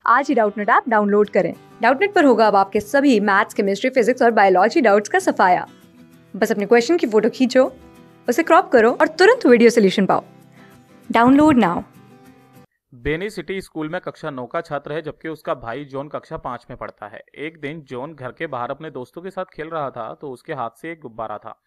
आज ही Doubtnut app download करें। Doubtnut पर होगा अब आपके सभी मैथ्स, केमिस्ट्री, फिजिक्स और बायोलॉजी डाउट्स का सफाया। बस अपने क्वेश्चन की फोटो खींचो, उसे क्रॉप करो और तुरंत वीडियो सोल्यूशन पाओ। Download now. Beni city school में कक्षा 9 का छात्र है, जबकि उसका भाई जॉन कक्षा 5 में पढ़ता है। एक दिन जॉन घर के बाहर अपने दोस्तों के साथ खेल रहा था तो उसके हाथ से एक गुब्बारा था।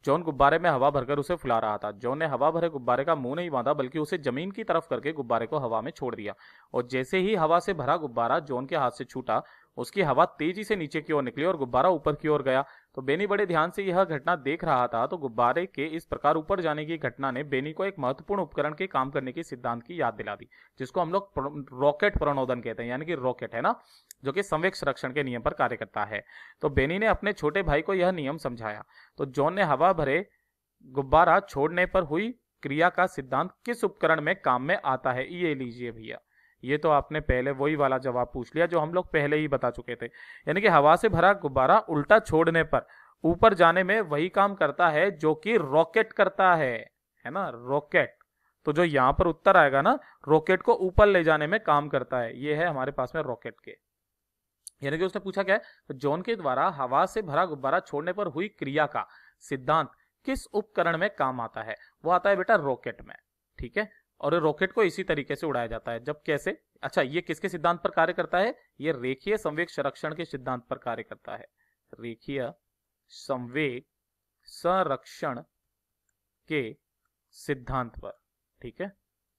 जॉन गुब्बारे में हवा भरकर उसे फुला रहा था। जॉन ने हवा भरे गुब्बारे का मुंह नहीं बांधा, बल्कि उसे जमीन की तरफ करके गुब्बारे को हवा में छोड़ दिया। और जैसे ही हवा से भरा गुब्बारा जॉन के हाथ से छूटा, उसकी हवा तेजी से नीचे की ओर निकली और गुब्बारा ऊपर की ओर गया। तो बेनी बड़े ध्यान से यह घटना देख रहा था। तो गुब्बारे के इस प्रकार ऊपर जाने की घटना ने बेनी को एक महत्वपूर्ण उपकरण के काम करने के सिद्धांत की याद दिला दी, जिसको हम लोग रॉकेट प्रणोदन कहते हैं, यानी कि रॉकेट है ना, जो कि संवेग संरक्षण के नियम पर कार्य करता है। तो बेनी ने अपने छोटे भाई को यह नियम समझाया। तो जॉन ने हवा भरे गुब्बारा छोड़ने पर हुई क्रिया का सिद्धांत किस उपकरण में काम में आता है? ये लीजिए भैया, ये तो आपने पहले वही वाला जवाब पूछ लिया जो हम लोग पहले ही बता चुके थे। यानी कि हवा से भरा गुब्बारा उल्टा छोड़ने पर ऊपर जाने में वही काम करता है जो कि रॉकेट करता है ना, रॉकेट। तो जो यहां पर उत्तर आएगा ना, रॉकेट को ऊपर ले जाने में काम करता है, ये है हमारे पास में रॉकेट के। यानी कि उसने पूछा क्या है, तो जॉन के द्वारा हवा से भरा गुब्बारा छोड़ने पर हुई क्रिया का सिद्धांत किस उपकरण में काम आता है? वो आता है बेटा रॉकेट में। ठीक है, और रॉकेट को इसी तरीके से उड़ाया जाता है। जब कैसे? अच्छा, ये किसके सिद्धांत पर कार्य करता है? ये रेखीय संवेग संरक्षण के सिद्धांत पर कार्य करता है। रेखीय संवेग संरक्षण के सिद्धांत पर, ठीक है,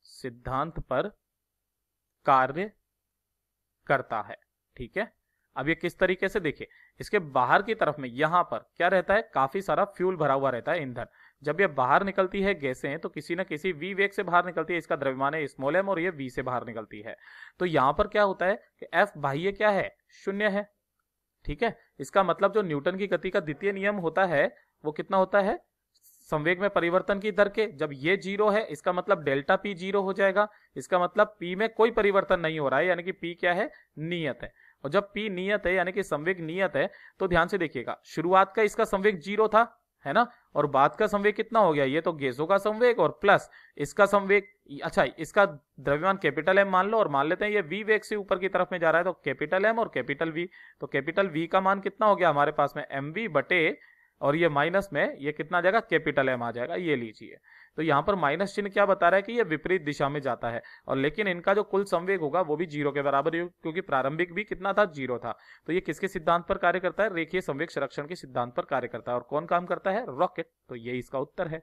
सिद्धांत पर कार्य करता है। ठीक है, अब ये किस तरीके से, देखिए, इसके बाहर की तरफ में यहां पर क्या रहता है, काफी सारा फ्यूल भरा हुआ रहता है, ईंधन। जब ये बाहर निकलती है गैसें, तो किसी न किसी v वेग से बाहर निकलती है। इसका द्रव्यमान है स्मॉल m और ये v से बाहर निकलती है। तो यहां पर क्या होता है कि f बाह्य क्या है, शून्य है। ठीक है, इसका मतलब जो न्यूटन की गति का द्वितीय नियम होता है वो कितना होता है, संवेग में परिवर्तन की दर के। जब ये जीरो है, इसका मतलब डेल्टा पी जीरो हो जाएगा। इसका मतलब पी में कोई परिवर्तन नहीं हो रहा है, यानी कि पी क्या है, नियत है। और जब पी नियत है यानी कि संवेग नियत है, तो ध्यान से देखिएगा, शुरुआत का इसका संवेग जीरो था, है ना, और बाद का संवेग कितना हो गया, ये तो गैसों का संवेग और प्लस इसका संवेग। अच्छा, इसका द्रव्यमान कैपिटल एम मान लो, और मान लेते हैं ये वी वेग से ऊपर की तरफ में जा रहा है, तो कैपिटल एम और कैपिटल वी। तो कैपिटल वी का मान कितना हो गया हमारे पास में, एम वी बटे, और ये माइनस में ये कितना आ जाएगा, कैपिटल एम आ जाएगा। ये लीजिए, तो यहाँ पर माइनस चिन्ह क्या बता रहा है कि ये विपरीत दिशा में जाता है, और लेकिन इनका जो कुल संवेग होगा वो भी जीरो के बराबर ही, क्योंकि प्रारंभिक भी कितना था, जीरो था। तो ये किसके सिद्धांत पर कार्य करता है, रेखीय संवेग संरक्षण के सिद्धांत पर कार्य करता है। और कौन काम करता है, रॉकेट। तो ये इसका उत्तर है।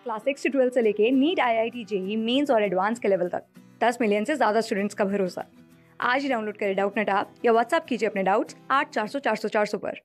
क्लास 6 से 12 से लेके नीट, IIT, जेईई मेंस और एडवांस के लेवल तक 10 मिलियन से ज्यादा स्टूडेंट्स का भरोसा। आज ही डाउनलोड करें डाउटनेट ऐप या व्हाट्सएप कीजिए अपने डाउट्स 8400 400 400 पर।